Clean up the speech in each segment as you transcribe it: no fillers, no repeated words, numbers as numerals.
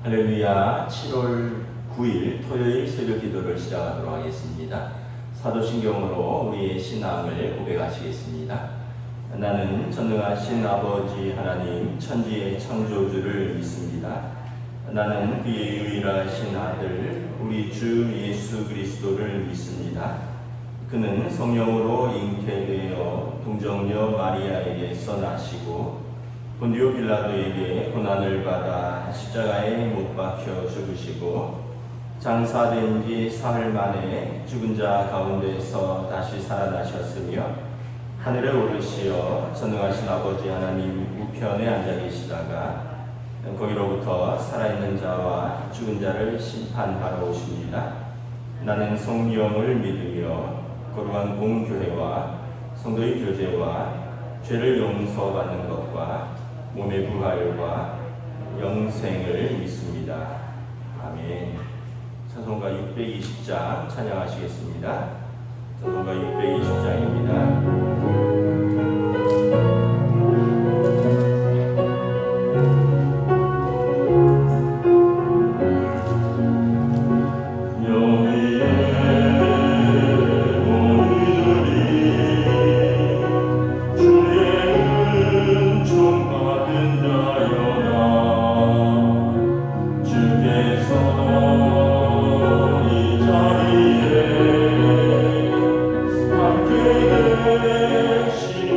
할렐루야. 7월 9일 토요일 새벽 기도를 시작하도록 하겠습니다. 사도신경으로 우리의 신앙을 고백하시겠습니다. 나는 전능하신 아버지 하나님 천지의 창조주를 믿습니다. 나는 그의 유일하신 아들 우리 주 예수 그리스도를 믿습니다. 그는 성령으로 잉태되어 동정녀 마리아에게서 나시고 본디오 빌라도에게 고난을 받아 십자가에 못 박혀 죽으시고 장사된 지 사흘 만에 죽은 자 가운데서 다시 살아나셨으며 하늘에 오르시어 전능하신 아버지 하나님 우편에 앉아 계시다가 거기로부터 살아있는 자와 죽은 자를 심판하러 오십니다. 나는 성령을 믿으며 거룩한 공교회와 성도의 교제와 죄를 용서받는 것과 몸의 부활과 영생을 믿습니다. 아멘. 찬송가 620장 찬양하시겠습니다. 찬송가 620장입니다. 함께 계시는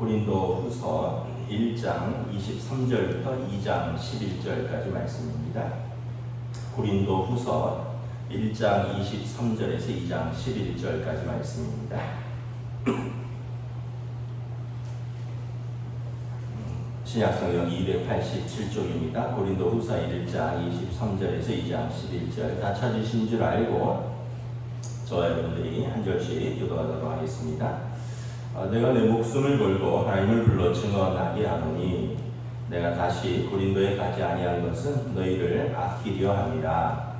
고린도 후서 1장 23절부터 2장 11절까지 말씀입니다. 고린도 후서 1장 23절에서 2장 11절까지 말씀입니다. 신약성경 287쪽입니다. 고린도 후서 1장 23절에서 2장 11절 다 찾으신 줄 알고 저와 여러분들이 한 절씩 기도하도록 하겠습니다. 내가 내 목숨을 걸고 하나님을 불러 증언하게 하노니 내가 다시 고린도에 가지 아니한 것은 너희를 아끼려 함이라.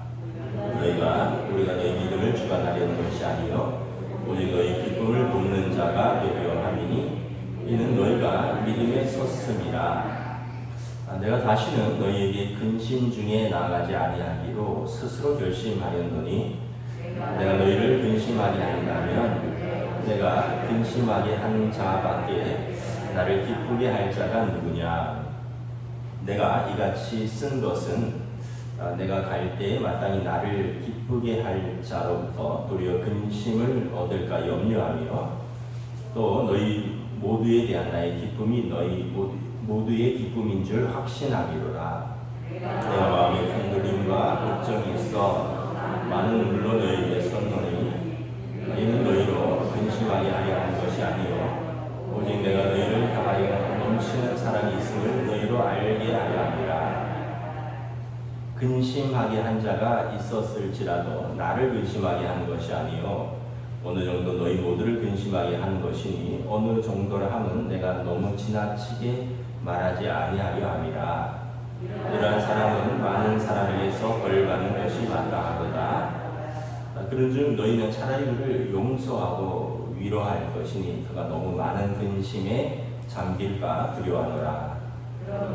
우리가 너희 믿음을 주관하려는 것이 아니요 오직 너희 기쁨을 돕는 자가 되려 함이니 이는 너희가 믿음에 섰음이라. 내가 다시는 너희에게 근심 중에 나아가지 아니하기로 스스로 결심하였노니 내가 너희를 근심하게 한다면 내가 근심하게 한 자밖에 나를 기쁘게 할 자가 누구냐. 내가 이같이 쓴 것은 내가 갈 때에 마땅히 나를 기쁘게 할 자로부터 도리어 근심을 얻을까 염려하며 또 너희 모두에 대한 나의 기쁨이 너희 모두의 기쁨인 줄 확신하기로라. 내가 마음에 흔들림과 걱정이 있어 많은 눈물로 너희에게 썼노니 이는 너희로 근심하게 하려 하는 것이 아니요 오직 내가 너희를 향하여 넘치는 사랑이 있음을 너희로 알게 하려 함이라. 근심하게 한 자가 있었을지라도 나를 근심하게 하는 것이 아니요 어느 정도 너희 모두를 근심하게 하는 것이니 어느 정도라 함은 내가 너무 지나치게 말하지 아니하려 함이라. 이러한 사람은 많은 사람에게서 벌받는 것이 마땅하도다. 그런즉 너희는 차라리 그를 용서하고 위로할 것이니 그가 너무 많은 근심에 잠길까 두려워하노라.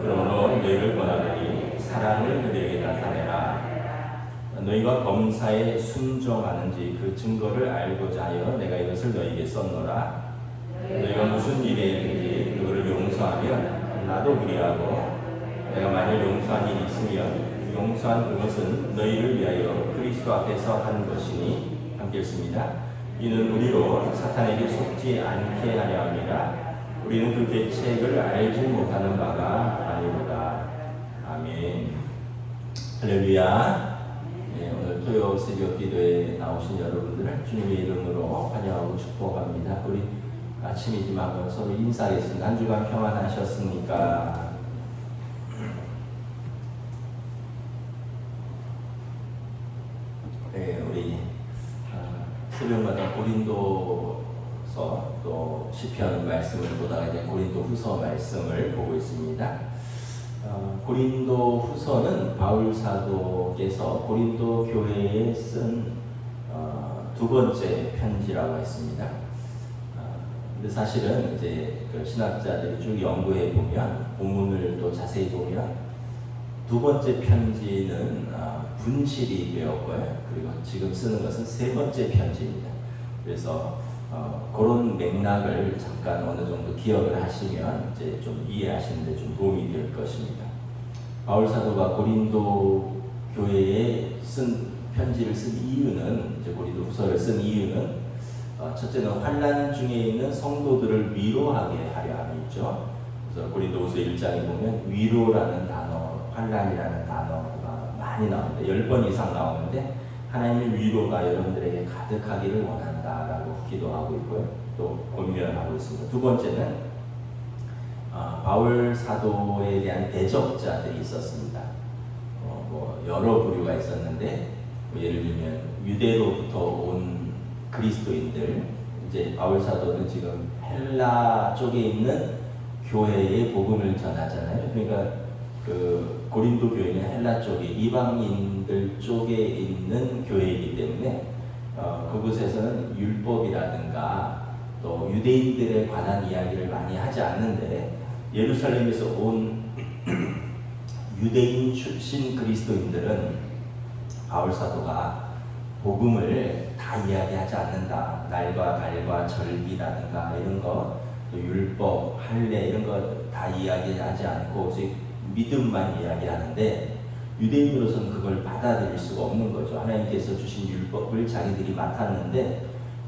그러므로 너희를 권하노니 사랑을 그들에게 나타내라. 너희가 범사에 순종하는지 그 증거를 알고자 하여 내가 이것을 너희에게 썼노라. 너희가 무슨 일에든지 그거를 용서하면 나도 그리하고 내가 만일 용서한 일이 있으면 용서한 그것은 너희를 위하여 그리스도 앞에서 한 것이니 함께 읽습니다. 이는 우리로 사탄에게 속지 않게 하려 함이라. 우리는 그 계책을 알지 못하는 바가 아니로다. 아멘. 할렐루야. 오늘 토요 새벽 기도에 나오신 여러분들을 주님의 이름으로 환영하고 축복합니다. 우리 아침이지만 서로 인사하겠습니다. 한 주간 평안하셨습니까? 네, 우리 새벽마다 고린도서 또 시편 말씀을 보다가 이제 고린도 후서 말씀을 보고 있습니다. 고린도 후서는 바울 사도께서 고린도 교회에 쓴 두 번째 편지라고 했습니다. 근데 사실은 이제 그 신학자들이 쭉 연구해 보면 본문을 또 자세히 보면 두 번째 편지는 분실이 되었고요. 그리고 지금 쓰는 것은 세 번째 편지입니다. 그래서 그런 맥락을 잠깐 어느 정도 기억을 하시면 이제 좀 이해하시는 데 좀 도움이 될 것입니다. 바울 사도가 고린도 교회에 쓴 편지를 쓴 이유는 이제 고린도 후서를 쓴 이유는 첫째는 환난 중에 있는 성도들을 위로하게 하려 함이죠. 그래서 고린도 후서 1장에 보면 위로라는 단어, 환난이라는 단어가 많이 나오는데 10번 이상 나오는데 하나님의 위로가 여러분들에게 가득하기를 원한다라고 기도하고 있고요. 또 권면하고 있습니다. 두 번째는 바울 사도에 대한 대적자들이 있었습니다. 여러 부류가 있었는데 예를 들면 유대로부터 온 그리스도인들, 이제 바울 사도는 지금 헬라 쪽에 있는 교회에 복음을 전하잖아요. 그러니까 그 고린도 교회는 헬라 쪽에 이방인들 쪽에 있는 교회이기 때문에 그곳에서는 율법이라든가 또 유대인들에 관한 이야기를 많이 하지 않는데 예루살렘에서 온 유대인 출신 그리스도인들은 바울 사도가 복음을 다 이야기하지 않는다. 날과 달과 절기라든가 이런 거, 또 율법, 할례 이런 거 다 이야기하지 않고 오직 믿음만 이야기하는데 유대인으로서는 그걸 받아들일 수가 없는 거죠. 하나님께서 주신 율법을 자기들이 맡았는데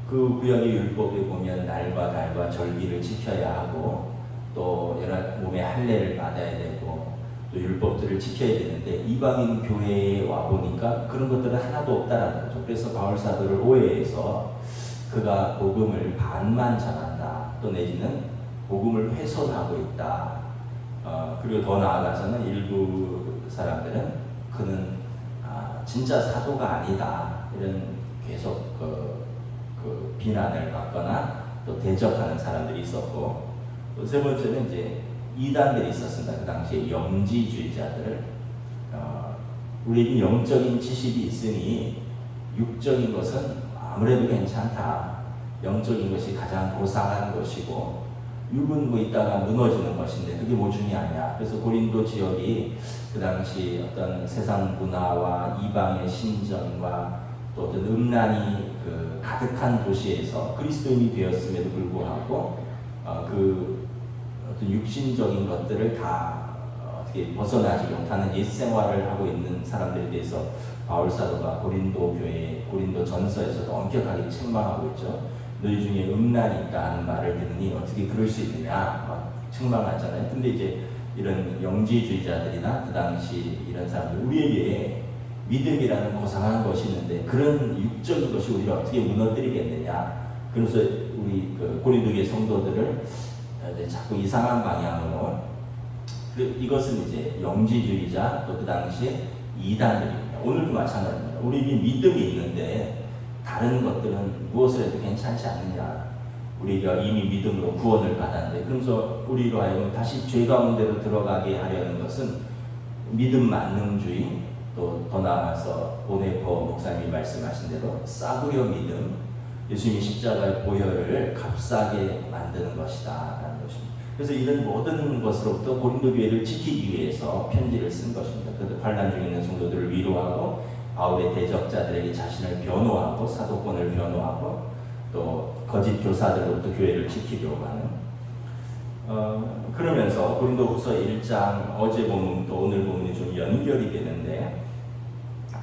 그 구약의 율법에 보면 날과 달과 절기를 지켜야 하고 또 여러 몸의 할례를 받아야 되고 또 율법들을 지켜야 되는데 이방인 교회에 와 보니까 그런 것들은 하나도 없다라는 거죠. 그래서 바울 사도를 오해해서 그가 복음을 반만 전한다, 또 내지는 복음을 훼손하고 있다. 그리고 더 나아가서는 일부 사람들은 그는 진짜 사도가 아니다, 이런 계속 그 비난을 받거나 또 대적하는 사람들이 있었고, 또 세 번째는 이제 이단들이 있었습니다. 그 당시에 영지주의자들. 우리에게 영적인 지식이 있으니 육적인 것은 아무래도 괜찮다. 영적인 것이 가장 고상한 것이고 육은 뭐 있다가 무너지는 것인데 그게 뭐 중요하냐. 그래서 고린도 지역이 그 당시 어떤 세상 문화와 이방의 신전과 또 어떤 음란이 가득한 도시에서 그리스도인이 되었음에도 불구하고 그 어떤 육신적인 것들을 다 어떻게 벗어나지 못하는 옛 생활을 하고 있는 사람들에 대해서 바울 사도가 고린도 교회, 고린도 전서에서도 엄격하게 책망하고 있죠. 너희 중에 음란이 있다 하는 말을 들으니 어떻게 그럴 수 있느냐 막 책망하잖아요. 근데 이제 이런 영지주의자들이나 그 당시 이런 사람들, 우리에게 믿음이라는 고상한 것이 있는데 그런 육적인 것이 우리를 어떻게 무너뜨리겠느냐. 그래서 우리 고린도 교회 성도들을 자꾸 이상한 방향으로, 이것은 이제 영지주의자 또 그 당시에 이단들입니다. 오늘도 마찬가지입니다. 우리에게 믿음이 있는데 다른 것들은 무엇을 해도 괜찮지 않느냐. 우리가 이미 믿음으로 구원을 받았는데, 그러면서 우리로 하여금 다시 죄 가운데로 들어가게 하려는 것은 믿음 만능주의, 또 더 나아가서 보네포 목사님이 말씀하신 대로 싸구려 믿음, 예수님이 십자가의 보혈을 값싸게 만드는 것이다 라는 것입니다. 그래서 이런 모든 것으로부터 고린도 교회를 지키기 위해서 편지를 쓴 것입니다. 그래서 환난 중에 있는 성도들을 위로하고 바울의 대적자들에게 자신을 변호하고 사도권을 변호하고 또 거짓 교사들로부터 교회를 지키려고 하는, 그러면서 고린도후서 1장 어제 본문 또 오늘 본문이 좀 연결이 되는데,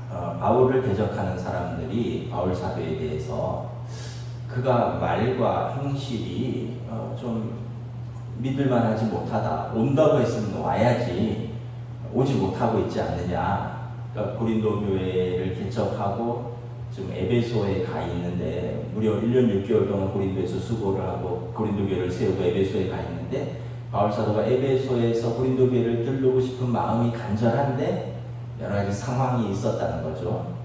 바울을 대적하는 사람들이 바울 사도에 대해서 그가 말과 행실이 좀 믿을만하지 못하다, 온다고 했으면 와야지 오지 못하고 있지 않느냐. 그러니까 고린도 교회를 개척하고 지금 에베소에 가 있는데 무려 1년 6개월 동안 고린도에서 수고를 하고 고린도 교회를 세우고 에베소에 가 있는데, 바울 사도가 에베소에서 고린도 교회를 들르고 싶은 마음이 간절한데 여러 가지 상황이 있었다는 거죠.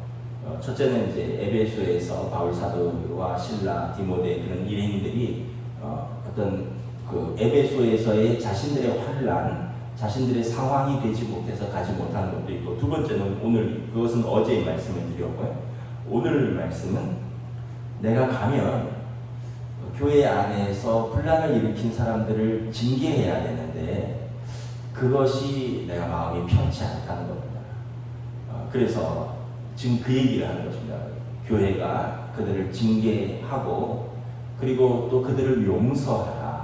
첫째는 이제 에베소에서 바울 사도와 실라, 디모데 그런 일행들이 어떤 그 에베소에서의 자신들의 환란, 자신들의 상황이 되지 못해서 가지 못하는 것도 있고, 두 번째는 오늘, 그것은 어제의 말씀을 드렸고요. 오늘 말씀은 내가 가면 교회 안에서 분란을 일으킨 사람들을 징계해야 되는데 그것이 내가 마음이 편치 않다는 겁니다. 그래서 지금 그 얘기를 하는 것입니다. 교회가 그들을 징계하고 그리고 또 그들을 용서하라.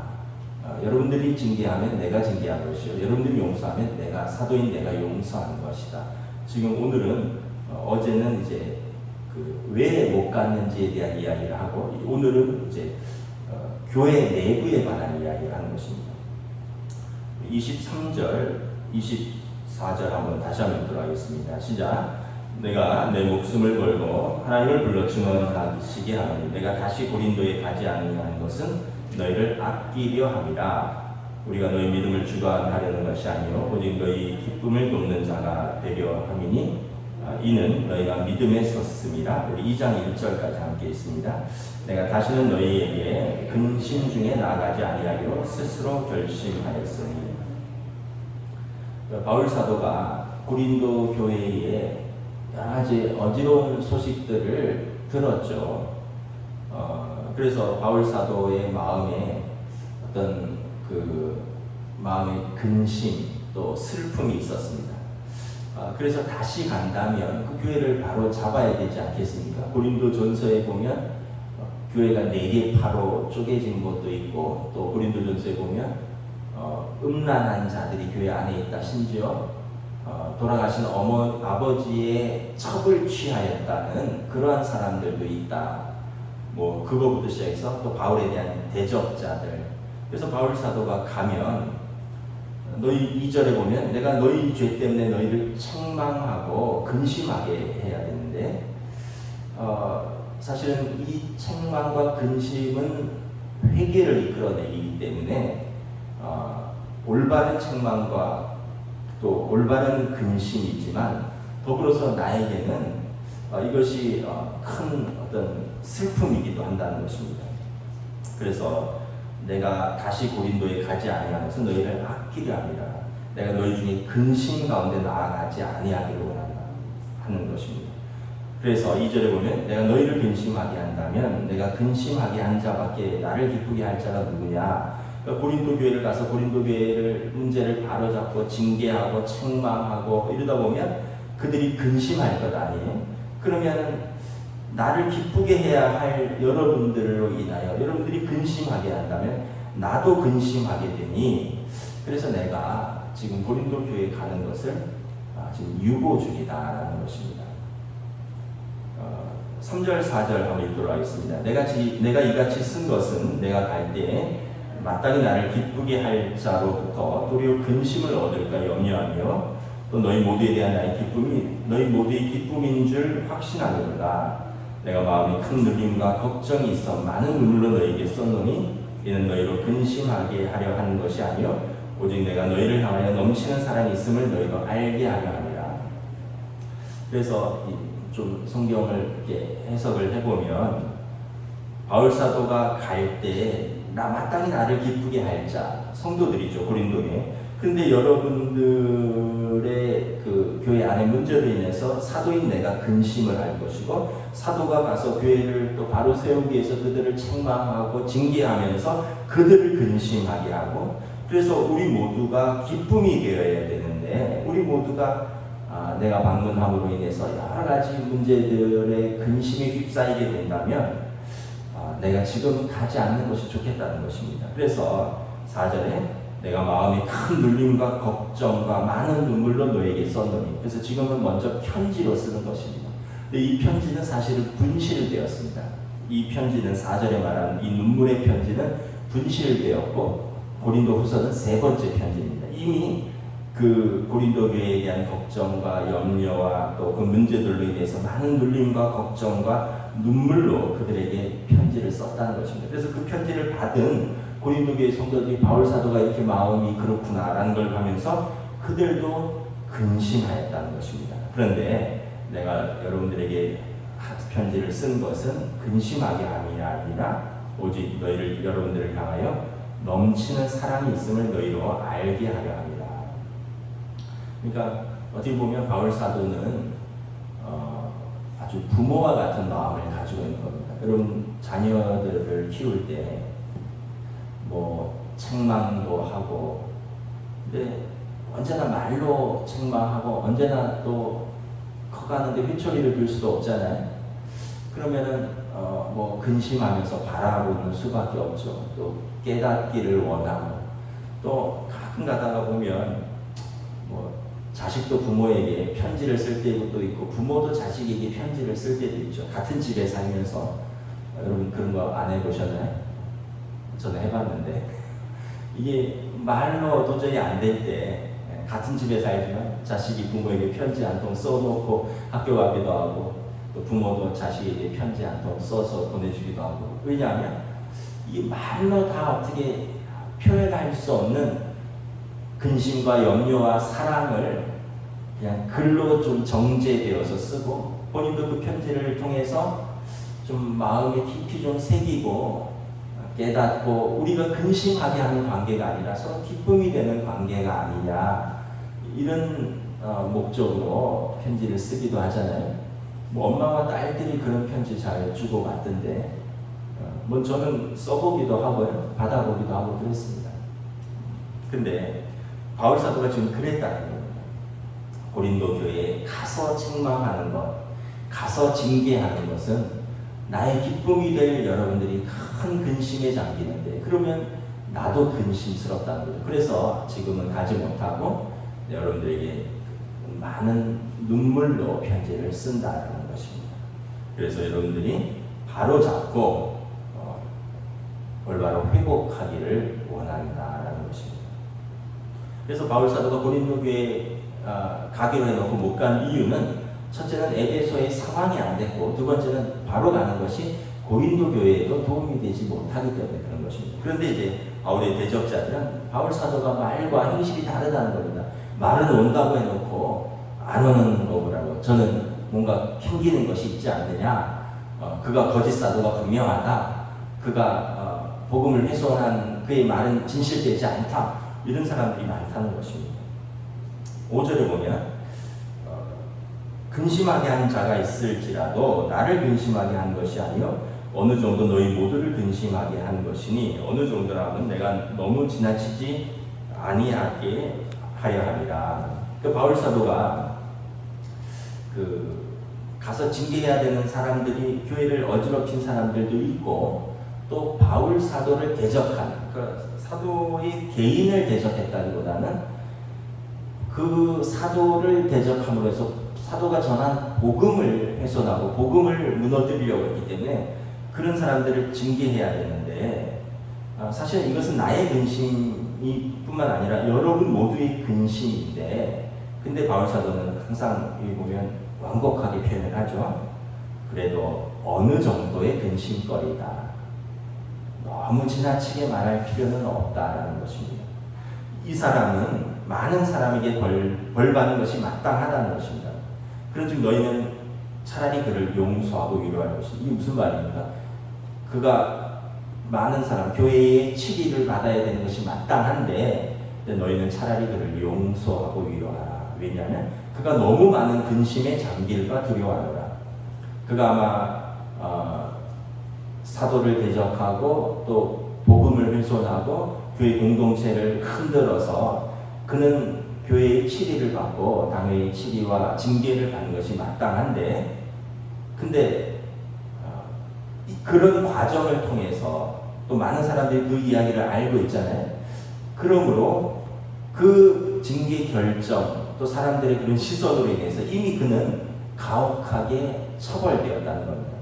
여러분들이 징계하면 내가 징계한 것이요, 여러분들이 용서하면 내가 사도인 내가 용서하는 것이다. 지금 오늘은 어제는 이제 왜 못 갔는지에 대한 이야기를 하고, 오늘은 이제 교회 내부에 관한 이야기를 하는 것입니다. 23절, 24절 한번 다시 한번 들어가겠습니다. 시작. 내가 내 목숨을 걸고 하나님을 불러 증언하시게 하노니 내가 다시 고린도에 가지 아니하는 것은 너희를 아끼려 함이라. 우리가 너희 믿음을 주관하려는 것이 아니요 오직 너희 기쁨을 돕는 자가 되려 함이니 이는 너희가 믿음에 섰음이라. 우리 2장 1절까지 함께 있습니다. 내가 다시는 너희에게 근심 중에 나아가지 아니하기로 스스로 결심하였으니. 바울 사도가 고린도 교회에 여러 가지 어지러운 소식들을 들었죠. 그래서 바울 사도의 마음에 어떤 마음의 근심 또 슬픔이 있었습니다. 그래서 다시 간다면 그 교회를 바로 잡아야 되지 않겠습니까? 고린도 전서에 보면 교회가 4개 파로 쪼개진 것도 있고, 또 고린도 전서에 보면 음란한 자들이 교회 안에 있다. 심지어 돌아가신 아버지의 첩을 취하였다는 그러한 사람들도 있다. 뭐 그거부터 시작해서 또 바울에 대한 대적자들, 그래서 바울 사도가 가면 너희 2절에 보면 내가 너희 죄 때문에 너희를 책망하고 근심하게 해야 되는데 사실은 이 책망과 근심은 회개를 이끌어내기 때문에 올바른 책망과 또 올바른 근심이지만 더불어서 나에게는 이것이 큰 어떤 슬픔이기도 한다는 것입니다. 그래서 내가 다시 고린도에 가지 아니하면서 너희를 아끼려 함이라. 내가 너희 중에 근심 가운데 나아가지 아니하기를 원한다 하는 것입니다. 그래서 2절에 보면 내가 너희를 근심하게 한다면 내가 근심하게 한 자밖에 나를 기쁘게 할 자가 누구냐. 그러니까 고린도 교회를 가서 고린도 교회를 문제를 바로잡고 징계하고 책망하고 이러다 보면 그들이 근심할 것 아니에요. 그러면 나를 기쁘게 해야 할 여러분들로 인하여 여러분들이 근심하게 한다면 나도 근심하게 되니 그래서 내가 지금 고린도 교회에 가는 것을 지금 유보 중이다라는 것입니다. 3절 4절 한번 읽도록 하겠습니다. 내가 이같이 쓴 것은 내가 갈 때에 마땅히 나를 기쁘게 할 자로부터 도리어 근심을 얻을까 염려하며 또 너희 모두에 대한 나의 기쁨이 너희 모두의 기쁨인 줄 확신하노라. 내가 마음에 큰 눌림과 걱정이 있어 많은 눈물로 너희에게 썼노니 이는 너희로 근심하게 하려 하는 것이 아니요 오직 내가 너희를 향하여 넘치는 사랑이 있음을 너희로 알게 하려 함이라. 그래서 좀 성경을 이렇게 해석을 해보면 바울 사도가 갈 때 마땅히 나를 기쁘게 할 자 성도들이죠 고린도에. 근데 여러분들의 그 교회 안에 문제로 인해서 사도인 내가 근심을 할 것이고 사도가 가서 교회를 또 바로 세우기 위해서 그들을 책망하고 징계하면서 그들을 근심하게 하고 그래서 우리 모두가 기쁨이 되어야 되는데 우리 모두가 내가 방문함으로 인해서 여러 가지 문제들의 근심에 휩싸이게 된다면 내가 지금 가지 않는 것이 좋겠다는 것입니다. 그래서 4절에 내가 마음에 큰 눌림과 걱정과 많은 눈물로 너에게 썼노니 그래서 지금은 먼저 편지로 쓰는 것입니다. 근데 이 편지는 사실은 분실되었습니다. 이 편지는 4절에 말하는 이 눈물의 편지는 분실되었고 고린도 후서는 3번째 편지입니다. 이미 그 고린도 교회에 대한 걱정과 염려와 또 그 문제들로 인해서 많은 눌림과 걱정과 눈물로 그들에게 편지를 썼다는 것입니다. 그래서 그 편지를 받은 고린도 교회 성도들이 바울 사도가 이렇게 마음이 그렇구나라는 걸 하면서 그들도 근심하였다는 것입니다. 그런데 내가 여러분들에게 편지를 쓴 것은 근심하게 함이 아니라 오직 여러분들을 향하여 넘치는 사랑이 있음을 너희로 알게 하려 합니다. 그러니까 어떻게 보면 바울 사도는 아주 부모와 같은 마음을 가지고 있는 겁니다. 여러분 자녀들을 키울 때 뭐 책망도 하고 근데 언제나 말로 책망하고 언제나 또 커가는데 휘초리를 둘 수도 없잖아요. 그러면은 뭐 근심하면서 바라보는 수밖에 없죠. 또 깨닫기를 원하고 또 가끔 가다가 보면 뭐 자식도 부모에게 편지를 쓸 때도 있고 부모도 자식에게 편지를 쓸 때도 있죠. 같은 집에 살면서 여러분 그런 거 안 해보셨나요? 저는 해봤는데 이게 말로 도저히 안 될 때 같은 집에 살지만 자식이 부모에게 편지 한 통 써놓고 학교 가기도 하고 또 부모도 자식에게 편지 한 통 써서 보내주기도 하고 왜냐하면 이 말로 다 어떻게 표현할 수 없는 근심과 염려와 사랑을 그냥 글로 좀 정제되어서 쓰고 본인도 그 편지를 통해서 좀 마음에 깊이 좀 새기고 깨닫고 우리가 근심하게 하는 관계가 아니라 서로 기쁨이 되는 관계가 아니냐 이런 목적으로 편지를 쓰기도 하잖아요. 뭐 엄마와 딸들이 그런 편지 잘 주고받던데 뭐 저는 써보기도 하고요 받아보기도 하고 그랬습니다. 근데 바울 사도가 지금 그랬다는 겁니다. 고린도 교회에 가서 책망하는 것, 가서 징계하는 것은 나의 기쁨이 될 여러분들이 큰 근심에 잠기는데 그러면 나도 근심스럽다는 거죠. 그래서 지금은 가지 못하고 여러분들에게 많은 눈물로 편지를 쓴다는 것입니다. 그래서 여러분들이 바로 잡고 올바로 회복하기를 원한다라는 것입니다. 그래서 바울 사도가 고린도 교회에 가기로 해놓고 못 간 이유는 첫째는 에베소의 상황이 안 됐고 두 번째는 바로 가는 것이 고린도 교회에도 도움이 되지 못하기 때문에 그런 것입니다. 그런데 이제 바울의 대적자들은 바울 사도가 말과 행실이 다르다는 겁니다. 말은 온다고 해놓고 안 오는 거라고 저는 뭔가 캥기는 것이 있지 않느냐. 그가 거짓 사도가 분명하다. 그가 복음을 훼손한 그의 말은 진실되지 않다. 이런 사람들이 많다는 것입니다. 5절에 보면 근심하게 한 자가 있을지라도 나를 근심하게 한 것이 아니요 어느 정도 너희 모두를 근심하게 한 것이니 어느 정도라면 내가 너무 지나치지 아니하게 하려 함이라. 그 바울 사도가 가서 징계해야 되는 사람들이 교회를 어지럽힌 사람들도 있고 또 바울 사도를 대적한 사도의 개인을 대적했다기보다는 그 사도를 대적함으로 해서 사도가 전한 복음을 훼손하고 복음을 무너뜨리려고 했기 때문에 그런 사람들을 징계해야 되는데 사실 이것은 나의 근심이 뿐만 아니라 여러분 모두의 근심인데 근데 바울 사도는 항상 여기 보면 완곡하게 표현을 하죠. 그래도 어느 정도의 근심거리다. 너무 지나치게 말할 필요는 없다라는 것입니다. 이 사람은 많은 사람에게 벌 받는 것이 마땅하다는 것입니다. 그런즉 너희는 차라리 그를 용서하고 위로할 것이다. 이게 무슨 말입니까? 그가 많은 사람, 교회의 치리를 받아야 되는 것이 마땅한데 너희는 차라리 그를 용서하고 위로하라. 왜냐하면 그가 너무 많은 근심에 잠길까 두려워하노라. 그가 아마 사도를 대적하고 또 복음을 훼손하고 교회 공동체를 흔들어서 그는 교회의 치리를 받고 당회의 치리와 징계를 받는 것이 마땅한데 근데 그런 과정을 통해서 또 많은 사람들이 그 이야기를 알고 있잖아요. 그러므로 그 징계 결정 또 사람들의 그런 시선으로 인해서 이미 그는 가혹하게 처벌되었다는 겁니다.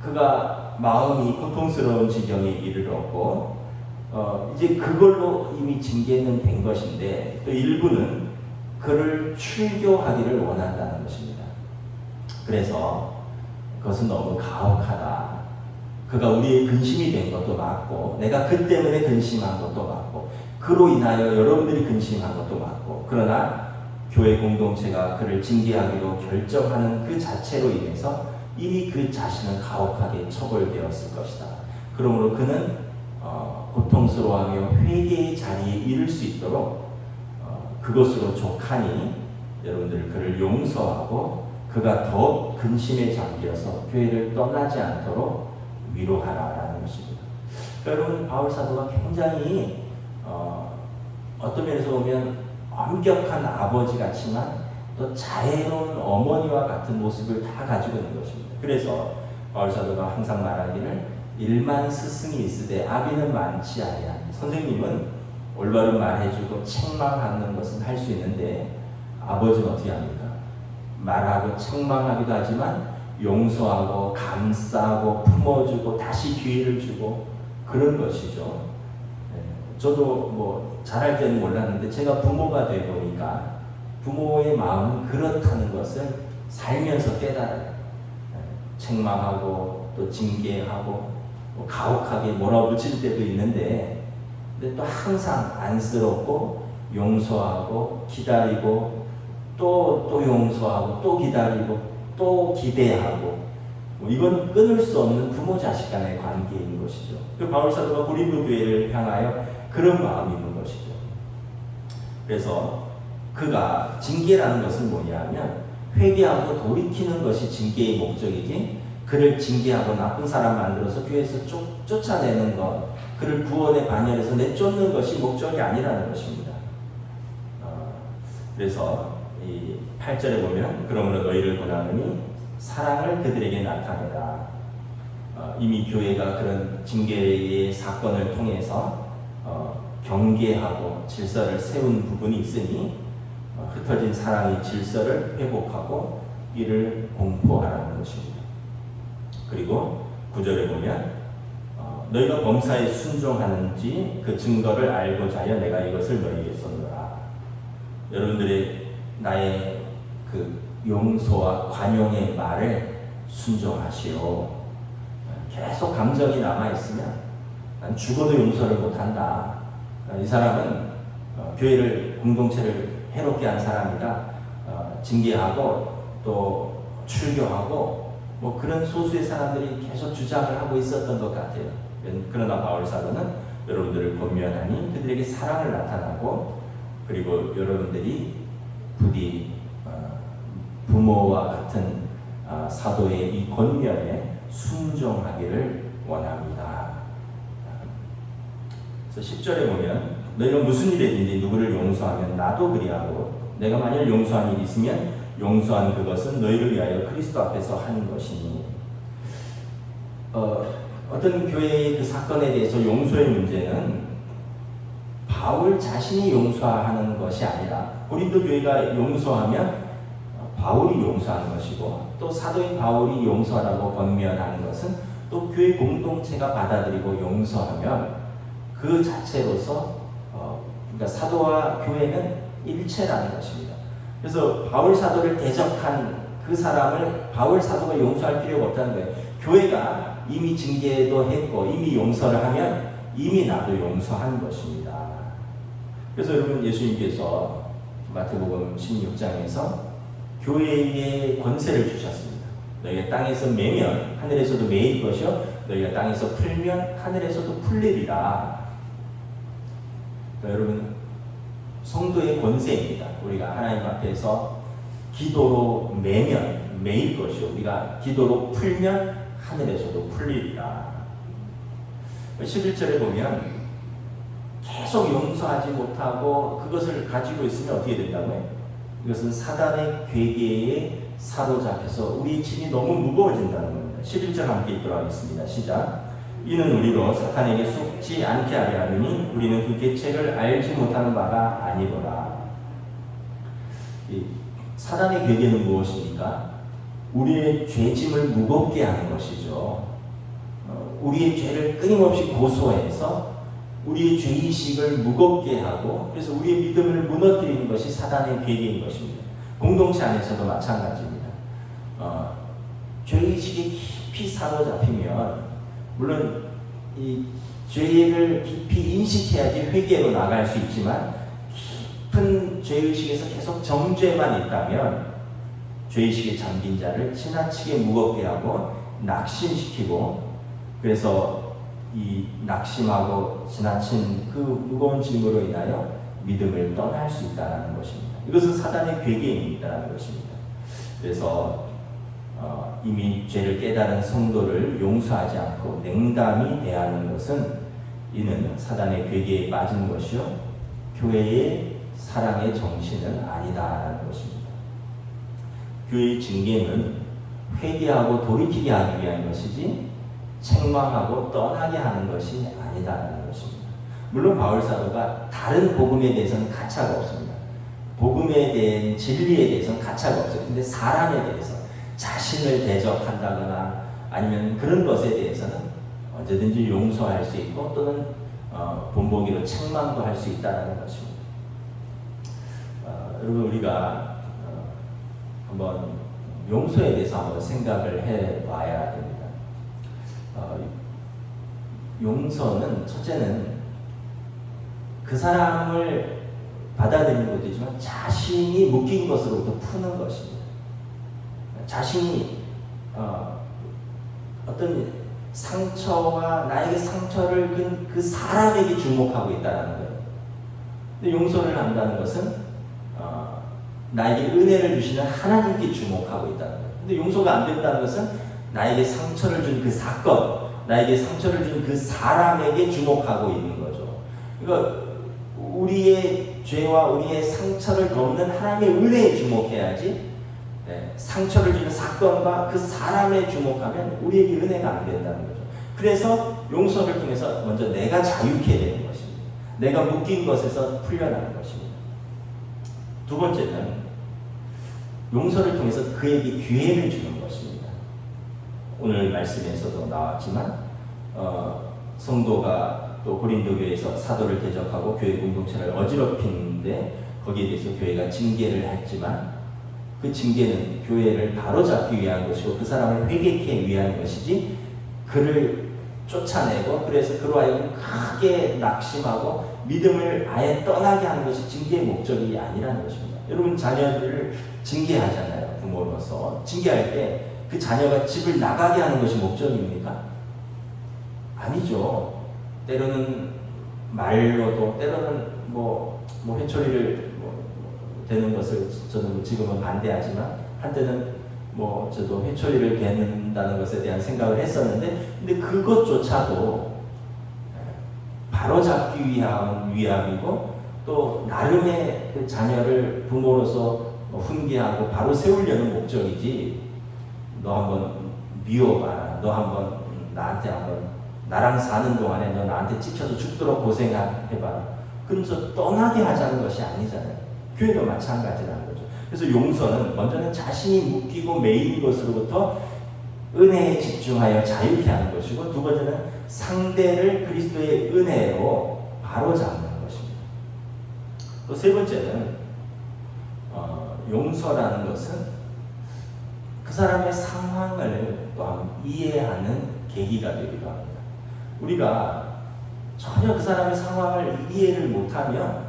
그가 마음이 고통스러운 지경에 이르렀고 이제 그걸로 이미 징계는 된 것인데 또 일부는 그를 출교하기를 원한다는 것입니다. 그래서 그것은 너무 가혹하다. 그가 우리의 근심이 된 것도 맞고 내가 그 때문에 근심한 것도 맞고 그로 인하여 여러분들이 근심한 것도 맞고 그러나 교회 공동체가 그를 징계하기로 결정하는 그 자체로 인해서 이미 그 자신은 가혹하게 처벌되었을 것이다. 그러므로 그는 고통스러워하며 회개의 자리에 이를 수 있도록 그것으로 족하니 여러분들 그를 용서하고 그가 더 근심에 잠겨서 교회를 떠나지 않도록 위로하라라는 것입니다. 여러분 바울 사도가 굉장히 어떤 면에서 보면 엄격한 아버지 같지만 또 자애로운 어머니와 같은 모습을 다 가지고 있는 것입니다. 그래서 바울 사도가 항상 말하기를 일만 스승이 있으되 아비는 많지 아니하니. 선생님은 올바른 말해주고 책망하는 것은 할 수 있는데 아버지는 어떻게 합니까? 말하고 책망하기도 하지만 용서하고 감싸고 품어주고 다시 기회를 주고 그런 것이죠. 저도 뭐 잘할 때는 몰랐는데 제가 부모가 되어 보니까 부모의 마음은 그렇다는 것을 살면서 깨달아요. 책망하고 또 징계하고 뭐 가혹하게 몰아붙일 때도 있는데 근데 또 항상 안쓰럽고 용서하고 기다리고 또 용서하고 또 기다리고 또 기대하고 뭐 이건 끊을 수 없는 부모 자식 간의 관계인 것이죠. 그 바울 사도가 고린도 교회를 향하여 그런 마음이 있는 것이죠. 그래서 그가 징계라는 것은 뭐냐면 회개하고 돌이키는 것이 징계의 목적이지 그를 징계하고 나쁜 사람 만들어서 교회에서 쫓아내는 것 그를 구원의 반열에서 내쫓는 것이 목적이 아니라는 것입니다. 그래서 이 8절에 보면 그러므로 너희를 권하노니 사랑을 그들에게 나타내라. 이미 교회가 그런 징계의 사건을 통해서 경계하고 질서를 세운 부분이 있으니 흩어진 사랑의 질서를 회복하고 이를 공포하라는 것입니다. 그리고 9절에 보면 너희가 범사에 순종하는지 그 증거를 알고자 하여 내가 이것을 너희에게 썼노라. 여러분들이 나의 그 용서와 관용의 말을 순종하시오. 계속 감정이 남아있으면 난 죽어도 용서를 못한다. 이 사람은 교회를, 공동체를 해롭게 한 사람이다. 징계하고 또 출교하고 뭐 그런 소수의 사람들이 계속 주장을 하고 있었던 것 같아요. 그러나 바울 사도는 여러분들을 권면하니 그들에게 사랑을 나타나고, 그리고 여러분들이 부디 부모와 같은 사도의 이 권면에 순종하기를 원합니다. 그래서 10절에 보면 너희가 무슨 일이든지 누구를 용서하면 나도 그리하고 내가 만일 용서한 일이 있으면 용서한 그것은 너희를 위하여 그리스도 앞에서 하는 것이니. 어떤 교회의 그 사건에 대해서 용서의 문제는 바울 자신이 용서하는 것이 아니라 고린도 교회가 용서하면 바울이 용서하는 것이고, 또 사도인 바울이 용서하라고 권면하는 것은 또 교회 공동체가 받아들이고 용서하면 그 자체로서 그러니까 사도와 교회는 일체라는 것입니다. 그래서 바울 사도를 대적한 그 사람을 바울 사도가 용서할 필요가 없다는 거예요. 교회가 이미 징계도 했고 이미 용서를 하면 이미 나도 용서한 것입니다. 그래서 여러분, 예수님께서 마태복음 16장에서 교회에 권세를 주셨습니다. 너희가 땅에서 매면 하늘에서도 매일 것이요 너희가 땅에서 풀면 하늘에서도 풀리리라. 여러분, 성도의 권세입니다. 우리가 하나님 앞에서 기도로 매면 매일 것이요 우리가 기도로 풀면 하늘에서도 풀리리라. 11절에 보면 계속 용서하지 못하고 그것을 가지고 있으면 어떻게 된다고요? 이것은 사단의 괴계에 사로잡혀서 우리의 짐이 너무 무거워진다는 겁니다. 11절 함께 읽도록 하겠습니다. 시작. 이는 우리로 사탄에게 속지 않게 하려 하느니 우리는 그 계책을 알지 못하는 바가 아니로라. 사단의 괴계는 무엇입니까? 우리의 죄짐을 무겁게 하는 것이죠. 우리의 죄를 끊임없이 고소해서 우리의 죄의식을 무겁게 하고, 그래서 우리의 믿음을 무너뜨리는 것이 사단의 괴계인 것입니다. 공동체 안에서도 마찬가지입니다. 죄의식에 깊이 사로잡히면 물론 이 죄를 깊이 인식해야지 회개로 나갈 수 있지만, 깊은 죄의식에서 계속 정죄만 있다면 죄의식에 잠긴 자를 지나치게 무겁게 하고 낙심시키고, 그래서 이 낙심하고 지나친 그 무거운 짐으로 인하여 믿음을 떠날 수 있다는 것입니다. 이것은 사단의 괴계입니다라는 것입니다. 그래서 이미 죄를 깨달은 성도를 용서하지 않고 냉담히 대하는 것은 이는 사단의 괴계에 빠진 것이요 교회의 사랑의 정신은 아니다라는 것입니다. 교회의 징계는 회개하고 돌이키게 하기 위한 것이지 책망하고 떠나게 하는 것이 아니다라는 것입니다. 물론 바울 사도가 다른 복음에 대해서는 가차가 없습니다. 복음에 대한 진리에 대해서는 가차가 없어요. 근데 사람에 대해서 자신을 대적한다거나 아니면 그런 것에 대해서는 언제든지 용서할 수 있고 또는 본보기로 책망도 할 수 있다는 것입니다. 여러분, 우리가 한번 용서에 대해서 한번 생각을 해봐야 됩니다. 용서는 첫째는 그 사람을 받아들이는 것도 있지만 자신이 묶인 것으로부터 푸는 것입니다. 자신이 어떤 상처와 나에게 상처를 준 그 사람에게 주목하고 있다는 거예요. 근데 용서를 한다는 것은 나에게 은혜를 주시는 하나님께 주목하고 있다는 거예요. 근데 용서가 안 된다는 것은 나에게 상처를 준 그 사건, 나에게 상처를 준 그 사람에게 주목하고 있는 거죠. 그러니까 우리의 죄와 우리의 상처를 덮는 하나님의 은혜에 주목해야지, 상처를 주는 사건과 그 사람에 주목하면 우리에게 은혜가 안 된다는 거죠. 그래서 용서를 통해서 먼저 내가 자유케 되는 것입니다. 내가 묶인 것에서 풀려나는 것입니다. 두 번째는 용서를 통해서 그에게 기회를 주는 것입니다. 오늘 말씀에서도 나왔지만 성도가 또 고린도 교회에서 사도를 대적하고 교회 공동체를 어지럽히는데 거기에 대해서 교회가 징계를 했지만 그 징계는 교회를 바로잡기 위한 것이고 그 사람을 회개케 위한 것이지 그를 쫓아내고 그래서 그로 하여금 크게 낙심하고 믿음을 아예 떠나게 하는 것이 징계의 목적이 아니라는 것입니다. 여러분 자녀들을 징계하잖아요. 부모로서 징계할 때 그 자녀가 집을 나가게 하는 것이 목적입니까? 아니죠. 때로는 말로도 때로는 회초리를 대는 것을 저는 지금은 반대하지만 한때는 저도 회초리를 대는다는 것에 대한 생각을 했었는데 근데 그것조차도 바로잡기 위한 위함이고 또 나름의 그 자녀를 부모로서 훈계하고 바로 세우려는 목적이지 너 한번 미워봐라. 너 한번 나한테 한번 나랑 사는 동안에 너 나한테 찍혀서 죽도록 고생해봐라. 그러면서 떠나게 하자는 것이 아니잖아요. 교회도 마찬가지라는 거죠. 그래서 용서는 먼저는 자신이 묶이고 매인 것으로부터 은혜에 집중하여 자유케 하는 것이고 두 번째는 상대를 그리스도의 은혜로 바로잡는 것입니다. 또 세 번째는 용서라는 것은 그 사람의 상황을 또한 이해하는 계기가 되기도 합니다. 우리가 전혀 그 사람의 상황을 이해를 못하면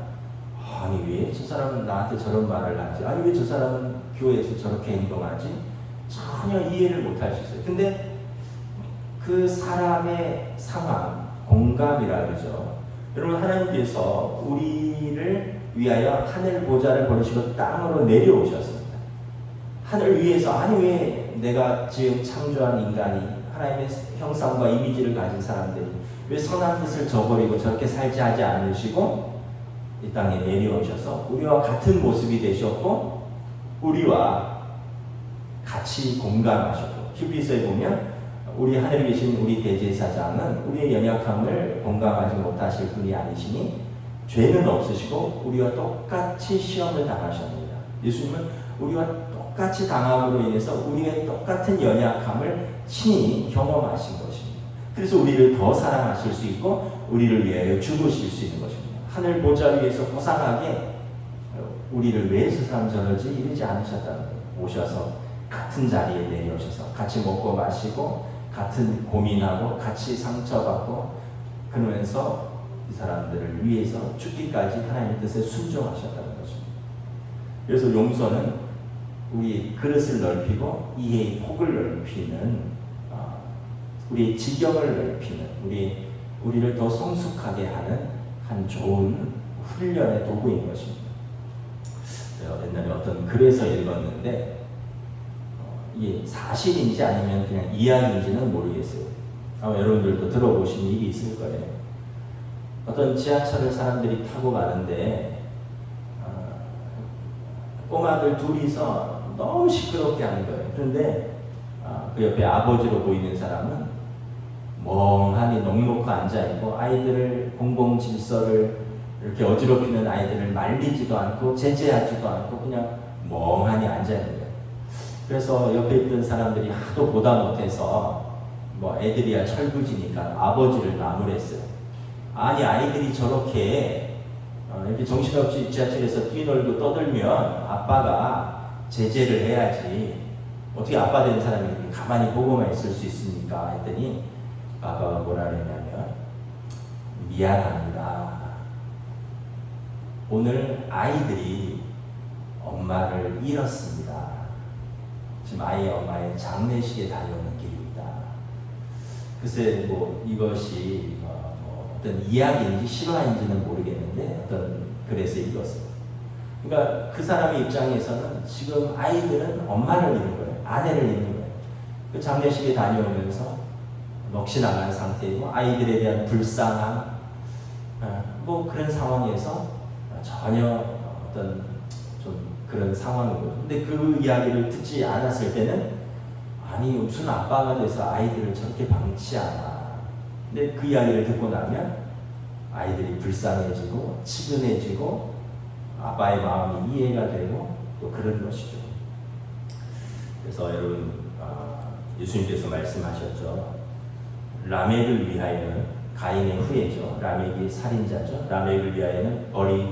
아니 왜 저 사람은 나한테 저런 말을 하지? 아니 왜 저 사람은 교회에서 저렇게 행동하지? 전혀 이해를 못할 수 있어요. 근데 그 사람의 상황, 공감이라 그러죠. 여러분 하나님께서 우리를 위하여 하늘 보좌를 버리시고 땅으로 내려오셨습니다. 하늘 위에서 아니 왜 내가 지금 창조한 인간이 하나님의 형상과 이미지를 가진 사람들이 왜 선한 뜻을 저버리고 저렇게 살지 하지 않으시고 이 땅에 내려오셔서 우리와 같은 모습이 되셨고 우리와 같이 공감하셨고 히브리서에 보면 우리 하늘에 계신 우리 대제사장은 우리의 연약함을 공감하지 못하실 분이 아니시니 죄는 없으시고 우리와 똑같이 시험을 당하셨습니다. 예수님은 우리와 똑같이 당함으로 인해서 우리의 똑같은 연약함을 친히 경험하신 것입니다. 그래서 우리를 더 사랑하실 수 있고 우리를 위하여 죽으실 수 있는 것입니다. 하늘 보좌 위에서 고상하게 우리를 왜 저 사람 저러지 이러지 않으셨다는 거예요. 오셔서 같은 자리에 내려오셔서 같이 먹고 마시고 같은 고민하고 같이 상처받고 그러면서 이 사람들을 위해서 죽기까지 하나님의 뜻에 순종하셨다는 것입니다. 그래서 용서는 우리 그릇을 넓히고 이해의 폭을 넓히는 우리의 지경을 넓히는 우리를 더 성숙하게 하는 한 좋은 훈련의 도구인 것입니다. 제가 옛날에 어떤 글에서 읽었는데 이게 사실인지 아니면 그냥 이야기인지는 모르겠어요. 아마 여러분들도 들어보신 일이 있을 거예요. 어떤 지하철을 사람들이 타고 가는데 꼬마들 둘이서 너무 시끄럽게 하는 거예요. 그런데 그 옆에 아버지로 보이는 사람은 멍하니 넋놓고 앉아있고 아이들을 공공 질서를 이렇게 어지럽히는 아이들을 말리지도 않고 제재하지도 않고 그냥 멍하니 앉아있는 거예요. 그래서 옆에 있던 사람들이 하도 보다 못해서 애들이야 철부지니까 아버지를 나무랬어요. 아니 아이들이 저렇게 이렇게 정신없이 지하철에서 뛰놀고 떠들면 아빠가 제재를 해야지 어떻게 아빠 된 사람이 가만히 보고만 있을 수 있습니까? 했더니 아빠가 뭐라 그랬냐면 미안합니다. 오늘 아이들이 엄마를 잃었습니다. 지금 아이 엄마의 장례식에 다녀오는 길입니다. 글쎄 이것이 어떤 이야기인지 실화인지는 모르겠는데 어떤 글에서 읽었어요. 그러니까 그 사람의 입장에서는 지금 아이들은 엄마를 잃은 거예요. 아내를 잃는 거예요. 그 장례식에 다녀오면서 넋이 나간 상태이고 아이들에 대한 불쌍함 그런 상황에서 전혀 어떤 좀 그런 상황이고 근데 그 이야기를 듣지 않았을 때는 아니 무슨 아빠가 돼서 아이들을 저렇게 방치하나. 근데 그 이야기를 듣고 나면 아이들이 불쌍해지고 치근해지고 아빠의 마음이 이해가 되고 또 그런 것이죠. 그래서 여러분 예수님께서 말씀하셨죠. 라멕을 위하여는 가인의 후예죠. 라멕이 살인자죠. 라멕을 위하여는 벌이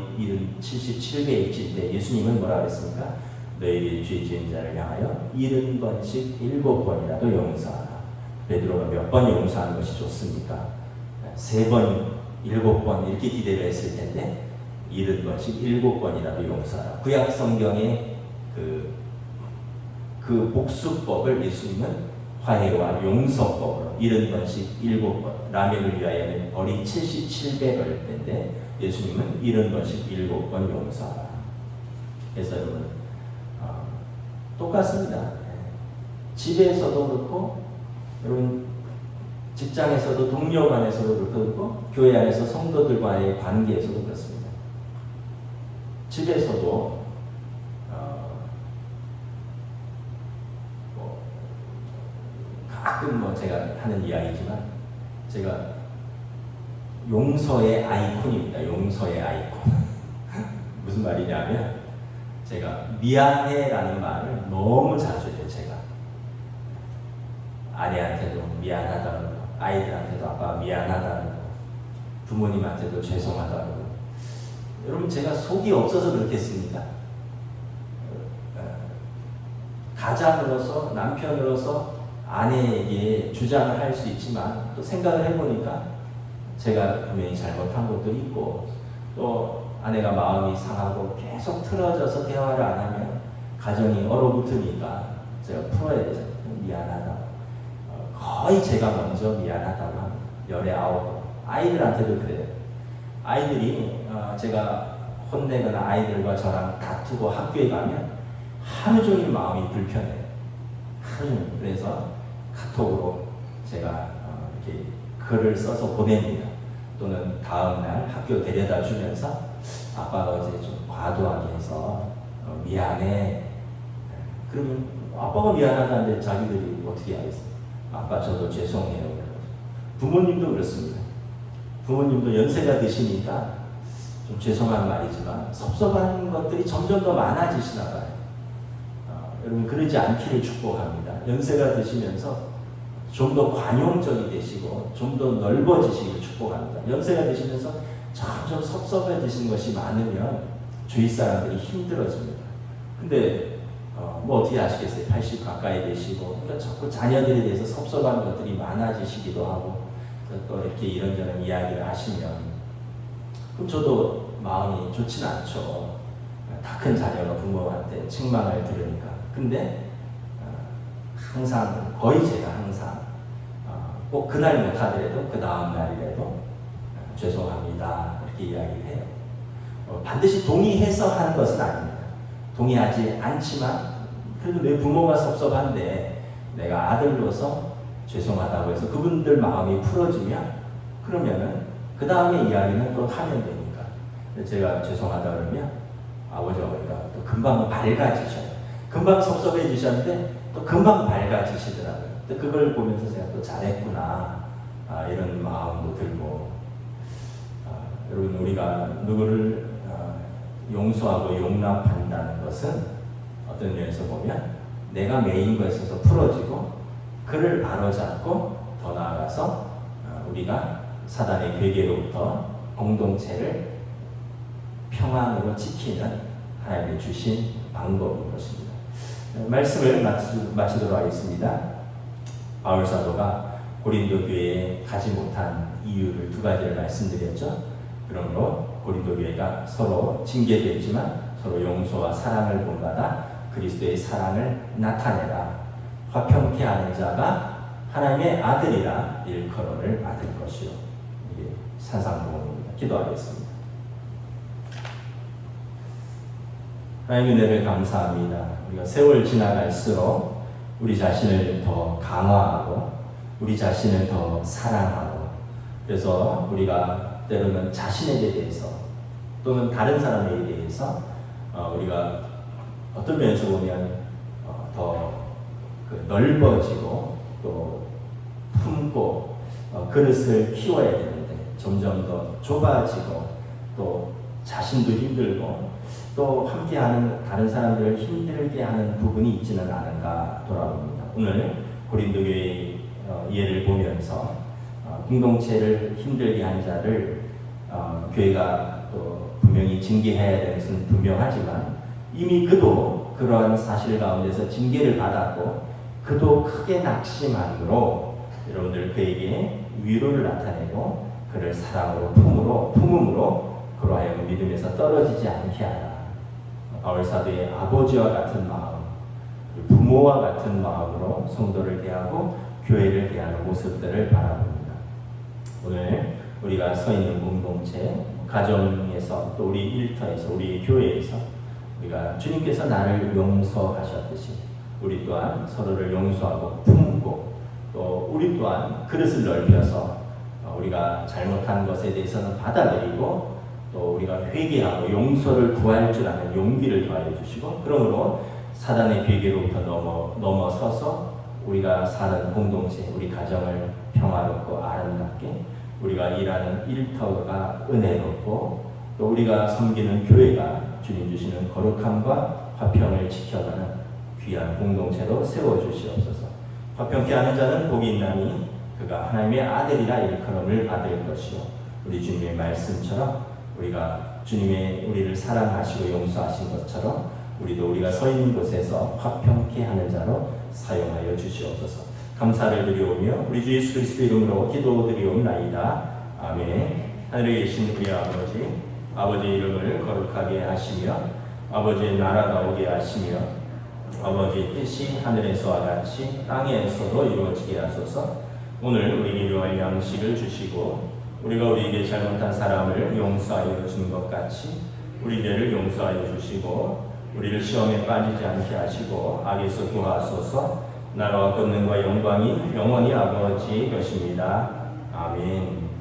77배 입질때 예수님은 뭐라 그랬습니까? 너희의 죄 지은 자를 향하여 70번씩 7번이라도 용서하라. 베드로가 몇 번 용서하는 것이 좋습니까? 3번, 7번 이렇게 기대를 했을 텐데 70번씩 7번이라도 용서하라. 구약 성경의 그 복수법을 예수님은 화해와 용서법으로 70번씩 7번, 라멕을 위하여는 벌이 77배를 때인데 예수님은 70번씩 7번 용서하라. 그래서 여러분 똑같습니다. 집에서도 그렇고 여러분 직장에서도 동료 간에서도 그렇고 교회 안에서 성도들과의 관계에서도 그렇습니다. 집에서도 가끔 제가 하는 이야기지만 제가 용서의 아이콘입니다. 용서의 아이콘. 무슨 말이냐면 제가 미안해라는 말을 너무 자주 해요. 제가 아내한테도 미안하다는 거, 아이들한테도 아빠 미안하다는 거, 부모님한테도 죄송하다는 거. 여러분 제가 속이 없어서 그렇겠습니까? 가장으로서 남편으로서 아내에게 주장을 할 수 있지만 또 생각을 해보니까 제가 분명히 잘못한 것도 있고 또 아내가 마음이 상하고 계속 틀어져서 대화를 안 하면 가정이 얼어붙으니까 제가 풀어야 되잖아요. 미안하다. 거의 제가 먼저 미안하다고 합니다. 열에 9번. 아이들한테도 그래요. 아이들이 제가 혼내거나 아이들과 저랑 다투고 학교에 가면 하루 종일 마음이 불편해요. 하루 종일. 그래서 카톡으로 제가 이렇게 글을 써서 보냅니다. 또는 다음날 학교 데려다 주면서 아빠가 어제 좀 과도하게 해서 미안해. 그러면 아빠가 미안하다는데 자기들이 어떻게 하겠어요? 아빠 저도 죄송해요. 부모님도 그렇습니다. 부모님도 연세가 드시니까 좀 죄송한 말이지만 섭섭한 것들이 점점 더 많아지시나 봐요. 여러분 그러지 않기를 축복합니다. 연세가 드시면서 좀 더 관용적이 되시고 좀 더 넓어지시기를 축복합니다. 연세가 드시면서 점점 섭섭해지신 것이 많으면 주위 사람들이 힘들어집니다. 근데 뭐 어떻게 아시겠어요? 80 가까이 되시고 그러니까 자꾸 자녀들에 대해서 섭섭한 것들이 많아지시기도 하고 또 이렇게 이런저런 이야기를 하시면 그럼 저도 마음이 좋지는 않죠. 다 큰 자녀가 부모한테 책망을 들으니까. 근데 항상 거의 제가 항상 꼭 그날 못하더라도 그 다음 날이라도 죄송합니다 이렇게 이야기를 해요. 반드시 동의해서 하는 것은 아닙니다. 동의하지 않지만 그래도 내 부모가 섭섭한데 내가 아들로서 죄송하다고 해서 그분들 마음이 풀어지면 그러면은 그 다음에 이야기는 또 하면 되니까. 제가 죄송하다 그러면 아버지 어머니가 또 금방 밝아지셔요. 금방 섭섭해지셨는데 또 금방 밝아지시더라고요. 그걸 보면서 제가 또 잘했구나 이런 마음도 들고 여러분 우리가 누구를 용서하고 용납한다는 것은 어떤 면에서 보면 내가 메인 거에 있어서 풀어지고 그를 바로잡고 더 나아가서 우리가 사단의 괴계로부터 공동체를 평안으로 지키는 하나님이 주신 방법인 것입니다. 말씀을 마치도록 하겠습니다. 바울 사도가 고린도 교회에 가지 못한 이유를 2가지를 말씀드렸죠. 그러므로 고린도 교회가 서로 징계됐지만 서로 용서와 사랑을 본받아 그리스도의 사랑을 나타내라. 화평케 하는 자가 하나님의 아들이라 일컬음을 받을 것이요. 이게 산상복음입니다. 기도하겠습니다. 하나님의 은혜를 감사합니다. 우리가 세월 지나갈수록 우리 자신을 더 강화하고 우리 자신을 더 사랑하고 그래서 우리가 때로는 자신에게 대해서 또는 다른 사람에게 대해서 우리가 어떤 면에서 보면 더 넓어지고 또 품고 그릇을 키워야 되는데 점점 더 좁아지고 또 자신도 힘들고 또 함께하는 다른 사람들을 힘들게 하는 부분이 있지는 않은가 돌아봅니다. 오늘 고린도 교회의 예를 보면서 공동체를 힘들게 한 자를 교회가 또 분명히 징계해야 되는 것은 분명하지만 이미 그도 그러한 사실 가운데서 징계를 받았고 그도 크게 낙심함으로 여러분들 그에게 위로를 나타내고 그를 사랑으로 품음으로 그로 하여금 믿음에서 떨어지지 않게 하라. 바울 사도의 아버지와 같은 마음, 부모와 같은 마음으로 성도를 대하고 교회를 대하는 모습들을 바라봅니다. 오늘 우리가 서 있는 공동체, 가정에서 또 우리 일터에서 우리 교회에서 우리가 주님께서 나를 용서하셨듯이 우리 또한 서로를 용서하고 품고 또 우리 또한 그릇을 넓혀서 우리가 잘못한 것에 대해서는 받아들이고 또 우리가 회개하고 용서를 구할 줄 아는 용기를 더하여 주시고 그러므로 사단의 비계로부터 넘어서서 우리가 사는 공동체, 우리 가정을 평화롭고 아름답게 우리가 일하는 일터가 은혜롭고 또 우리가 섬기는 교회가 주님 주시는 거룩함과 화평을 지켜가는 귀한 공동체로 세워주시옵소서. 화평케 하는 자는 복이 있나니 그가 하나님의 아들이라 일컬음을 받을 것이요. 우리 주님의 말씀처럼 우리가 주님의 우리를 사랑하시고 용서하신 것처럼 우리도 우리가 서 있는 곳에서 화평케 하는 자로 사용하여 주시옵소서. 감사를 드리오며 우리 주 예수 그리스도 이름으로 기도드리옵나이다. 아멘. 하늘에 계신 우리 아버지의 이름을 거룩하게 하시며 아버지의 나라가 오게 하시며 아버지의 뜻이 하늘에서와 같이 땅에서도 이루어지게 하소서. 오늘 우리에게 필요한 양식을 주시고 우리가 우리에게 잘못한 사람을 용서하여 준 것 같이 우리 죄를 용서하여 주시고 우리를 시험에 빠지지 않게 하시고 악에서 구하소서. 나라와 권능과 영광이 영원히 아버지의 것입니다. 아멘.